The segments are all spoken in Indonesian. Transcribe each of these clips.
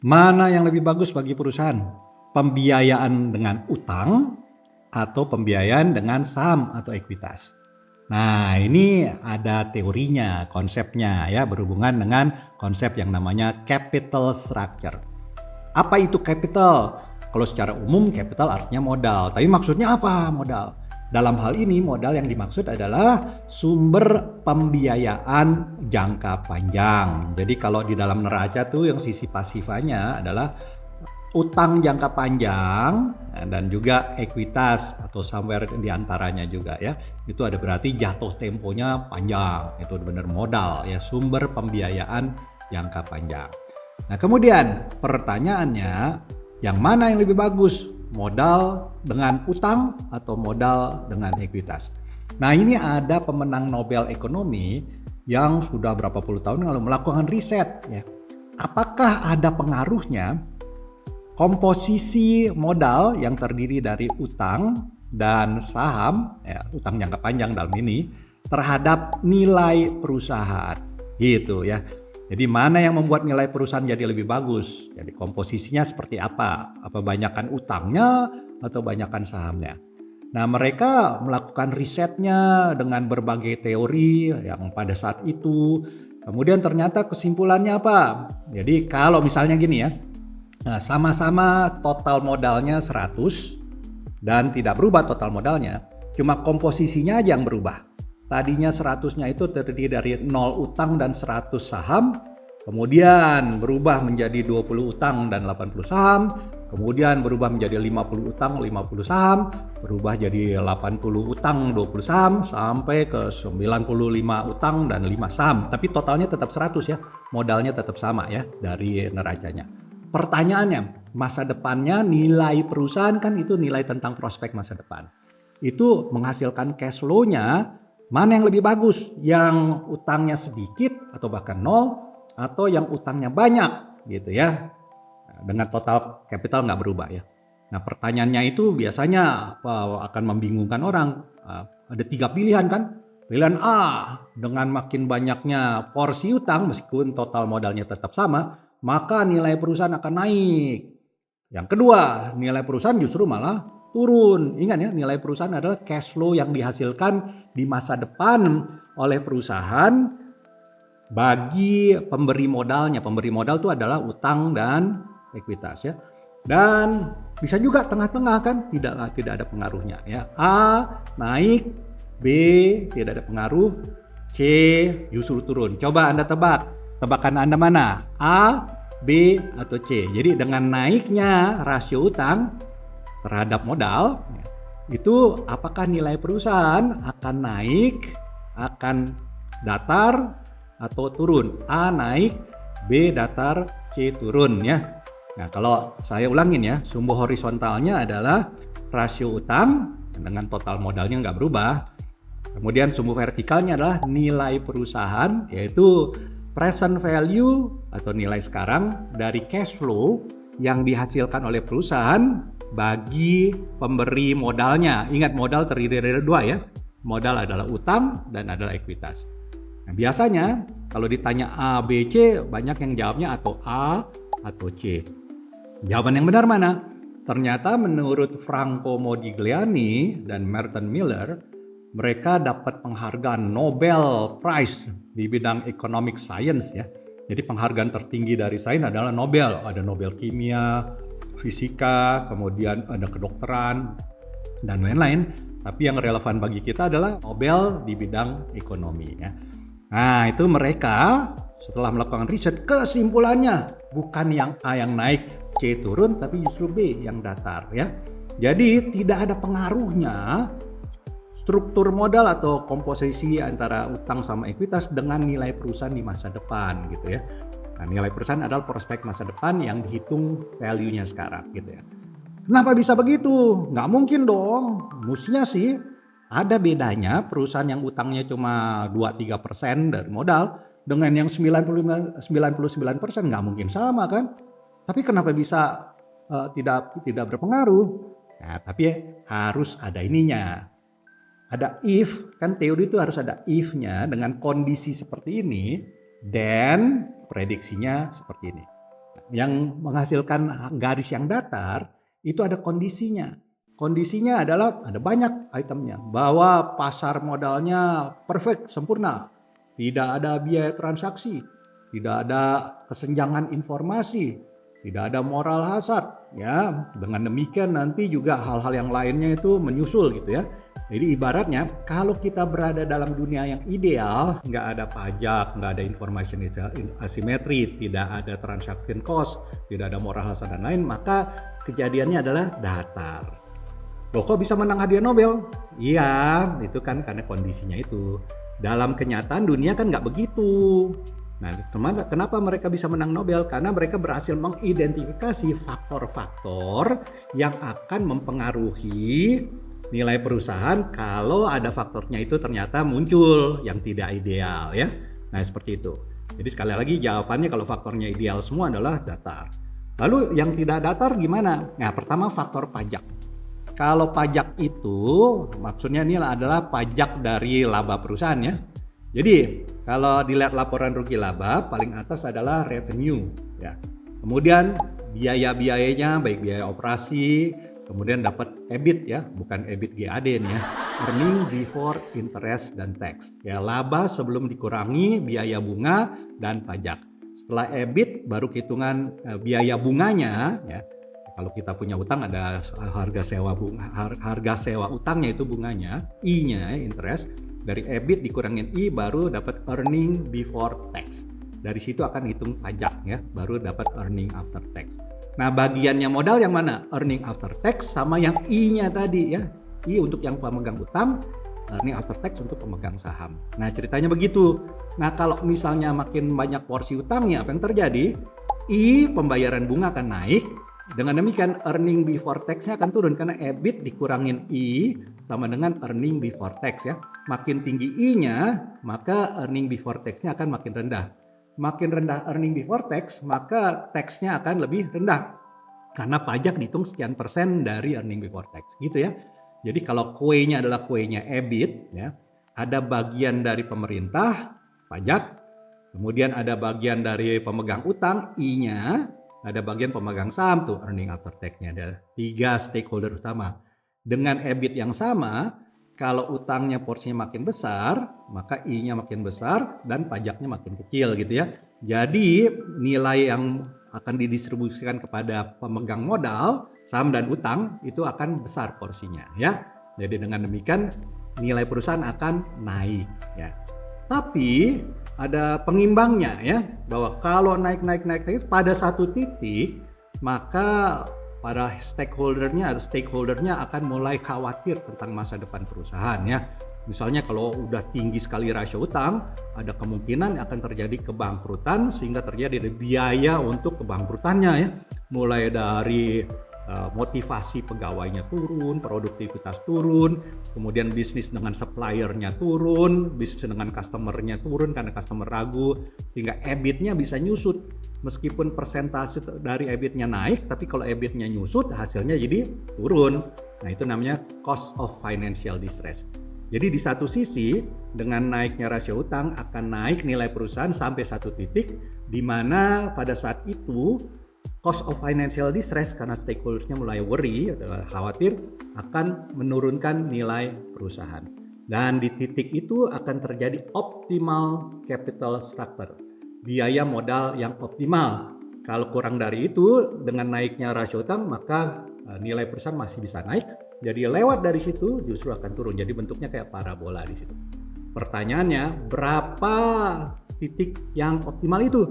Mana yang lebih bagus bagi perusahaan? Pembiayaan dengan utang atau pembiayaan dengan saham atau ekuitas? Nah, ini ada teorinya, konsepnya ya, berhubungan dengan konsep yang namanya capital structure. Apa itu capital? Kalau secara umum capital artinya modal, tapi maksudnya apa modal? Dalam hal ini modal yang dimaksud adalah sumber pembiayaan jangka panjang. Jadi kalau di dalam neraca tuh yang sisi pasifanya adalah utang jangka panjang dan juga ekuitas atau somewhere di antaranya juga ya. Itu ada berarti jatuh temponya panjang. Itu benar modal ya, sumber pembiayaan jangka panjang. Nah, kemudian pertanyaannya, yang mana yang lebih bagus? Modal dengan utang atau modal dengan ekuitas? Nah, ini ada pemenang Nobel Ekonomi yang sudah berapa puluh tahun lalu melakukan riset ya. Apakah ada pengaruhnya komposisi modal yang terdiri dari utang dan saham, ya, utang jangka panjang dalam ini, terhadap nilai perusahaan, gitu ya. Jadi mana yang membuat nilai perusahaan jadi lebih bagus? Jadi komposisinya seperti apa? Apa banyakkan utangnya atau banyakkan sahamnya? Nah, mereka melakukan risetnya dengan berbagai teori yang pada saat itu. Kemudian ternyata kesimpulannya apa? Jadi kalau misalnya gini ya, nah, sama-sama total modalnya 100 dan tidak berubah total modalnya, cuma komposisinya aja yang berubah. Tadinya 100-nya itu terdiri dari 0 utang dan 100 saham, kemudian berubah menjadi 20 utang dan 80 saham, kemudian berubah menjadi 50 utang, 50 saham, berubah jadi 80 utang, 20 saham, sampai ke 95 utang dan 5 saham. Tapi totalnya tetap 100 ya, modalnya tetap sama ya dari neracanya. Pertanyaannya, masa depannya nilai perusahaan kan itu nilai tentang prospek masa depan. Itu menghasilkan cash flow-nya, mana yang lebih bagus? Yang utangnya sedikit atau bahkan nol, atau yang utangnya banyak gitu ya. Nah, dengan total capital nggak berubah ya. Nah, pertanyaannya itu biasanya akan membingungkan orang. Ada 3 pilihan kan? Pilihan A, dengan makin banyaknya porsi utang meskipun total modalnya tetap sama, maka nilai perusahaan akan naik. Yang kedua, nilai perusahaan justru malah turun. Ingat ya, nilai perusahaan adalah cash flow yang dihasilkan di masa depan oleh perusahaan bagi pemberi modalnya. Pemberi modal itu adalah utang dan ekuitas ya. Dan bisa juga tengah-tengah kan, tidak ada pengaruhnya ya. A naik, B tidak ada pengaruh, C justru turun. Coba Anda tebak. Tebakan Anda mana? A, B, atau C. Jadi dengan naiknya rasio utang terhadap modal, itu apakah nilai perusahaan akan naik, akan datar, atau turun? A naik, B datar, C turun ya. Nah, kalau saya ulangin ya, sumbu horizontalnya adalah rasio utang dengan total modalnya nggak berubah. Kemudian sumbu vertikalnya adalah nilai perusahaan, yaitu present value atau nilai sekarang dari cash flow yang dihasilkan oleh perusahaan bagi pemberi modalnya. Ingat, modal terdiri dari 2 ya. Modal adalah utang dan adalah ekuitas. Nah, biasanya kalau ditanya A, B, C, banyak yang jawabnya atau A atau C. Jawaban yang benar mana? Ternyata menurut Franco Modigliani dan Merton Miller, mereka dapat penghargaan Nobel Prize di bidang economic science ya. Jadi penghargaan tertinggi dari sains adalah Nobel. Ada Nobel kimia, fisika, kemudian ada kedokteran, dan lain-lain. Tapi yang relevan bagi kita adalah Nobel di bidang ekonomi ya. Nah, itu mereka setelah melakukan riset, kesimpulannya bukan yang A yang naik, C turun, tapi justru B yang datar ya. Jadi tidak ada pengaruhnya struktur modal atau komposisi antara utang sama ekuitas dengan nilai perusahaan di masa depan gitu ya. Nah, nilai perusahaan adalah prospek masa depan yang dihitung value-nya sekarang gitu ya. Kenapa bisa begitu? Nggak mungkin dong. Mestinya sih ada bedanya perusahaan yang utangnya cuma 2-3% dari modal dengan yang 99% nggak mungkin sama kan? Tapi kenapa bisa tidak berpengaruh? Nah, tapi harus ada ininya. Ada if, kan teori itu harus ada if-nya dengan kondisi seperti ini, dan prediksinya seperti ini. Nah, yang menghasilkan garis yang datar itu ada kondisinya. Kondisinya adalah ada banyak itemnya, bahwa pasar modalnya perfect, sempurna, tidak ada biaya transaksi, tidak ada kesenjangan informasi, tidak ada moral hazard, ya. Dengan demikian nanti juga hal-hal yang lainnya itu menyusul gitu ya. Jadi ibaratnya kalau kita berada dalam dunia yang ideal, nggak ada pajak, nggak ada information asymmetry, tidak ada transaction cost, tidak ada moral hazard dan lain, maka kejadiannya adalah datar. Loh kok bisa menang hadiah Nobel? Iya, itu kan karena kondisinya itu. Dalam kenyataan dunia kan nggak begitu. Nah, kenapa mereka bisa menang Nobel? Karena mereka berhasil mengidentifikasi faktor-faktor yang akan mempengaruhi nilai perusahaan kalau ada faktornya itu ternyata muncul yang tidak ideal ya. Nah, seperti itu. Jadi sekali lagi jawabannya kalau faktornya ideal semua adalah datar. Lalu yang tidak datar gimana? Nah, pertama faktor pajak. Kalau pajak itu maksudnya ini adalah pajak dari laba perusahaan ya. Jadi kalau dilihat laporan rugi laba paling atas adalah revenue ya. Kemudian biaya-biayanya baik biaya operasi, kemudian dapat EBIT ya, bukan EBIT GAD nih ya. Earning before interest dan tax. Ya, laba sebelum dikurangi biaya bunga dan pajak. Setelah EBIT baru hitungan biaya bunganya ya. Kalau kita punya utang ada harga sewa utangnya itu bunganya, I-nya interest, dari EBIT dikurangin I baru dapat earning before tax. Dari situ akan hitung pajak ya, baru dapat earning after tax. Nah, bagiannya modal yang mana? Earning after tax sama yang I-nya tadi ya. I untuk yang pemegang utang, earning after tax untuk pemegang saham. Nah, ceritanya begitu. Nah, kalau misalnya makin banyak porsi utangnya, apa yang terjadi? I pembayaran bunga akan naik. Dengan demikian earning before tax-nya akan turun karena EBIT dikurangin I sama dengan earning before tax ya. Makin tinggi I-nya, maka earning before tax-nya akan makin rendah. Makin rendah earning before tax, maka tax-nya akan lebih rendah. Karena pajak dihitung sekian persen dari earning before tax, gitu ya. Jadi kalau kue-nya adalah kue-nya EBIT ya, ada bagian dari pemerintah, pajak, kemudian ada bagian dari pemegang utang, I-nya, ada bagian pemegang saham tuh earning after tax-nya, ada 3 stakeholder utama. Dengan EBIT yang sama, kalau utangnya porsinya makin besar, maka I-nya makin besar dan pajaknya makin kecil gitu ya. Jadi nilai yang akan didistribusikan kepada pemegang modal, saham dan utang itu akan besar porsinya ya. Jadi dengan demikian nilai perusahaan akan naik ya. Tapi ada pengimbangnya ya, bahwa kalau naik pada satu titik maka para stakeholdernya akan mulai khawatir tentang masa depan perusahaan ya. Misalnya kalau udah tinggi sekali rasio utang, ada kemungkinan akan terjadi kebangkrutan sehingga terjadi biaya untuk kebangkrutannya ya. Mulai dari motivasi pegawainya turun, produktivitas turun, kemudian bisnis dengan suppliernya turun, bisnis dengan customernya turun karena customer ragu, sehingga EBIT-nya bisa nyusut. Meskipun persentase dari EBIT-nya naik, tapi kalau EBIT-nya nyusut, hasilnya jadi turun. Nah, itu namanya cost of financial distress. Jadi di satu sisi, dengan naiknya rasio utang akan naik nilai perusahaan sampai satu titik, di mana pada saat itu cost of financial distress karena stakeholdersnya mulai worry atau khawatir akan menurunkan nilai perusahaan. Dan di titik itu akan terjadi optimal capital structure, biaya modal yang optimal. Kalau kurang dari itu dengan naiknya rasio utang maka nilai perusahaan masih bisa naik. Jadi lewat dari situ justru akan turun. Jadi bentuknya kayak parabola di situ. Pertanyaannya, berapa titik yang optimal itu?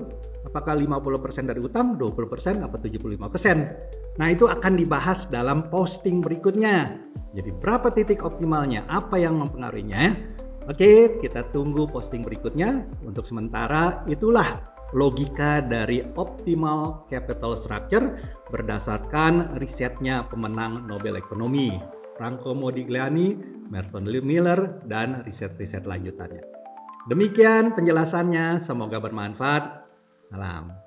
Apakah 50% dari utang, 20%, atau 75%? Nah, itu akan dibahas dalam posting berikutnya. Jadi berapa titik optimalnya? Apa yang mempengaruhinya? Oke, kita tunggu posting berikutnya. Untuk sementara itulah logika dari optimal capital structure berdasarkan risetnya pemenang Nobel Ekonomi, Franco Modigliani, Merton Miller, dan riset-riset lanjutannya. Demikian penjelasannya, semoga bermanfaat. Salam.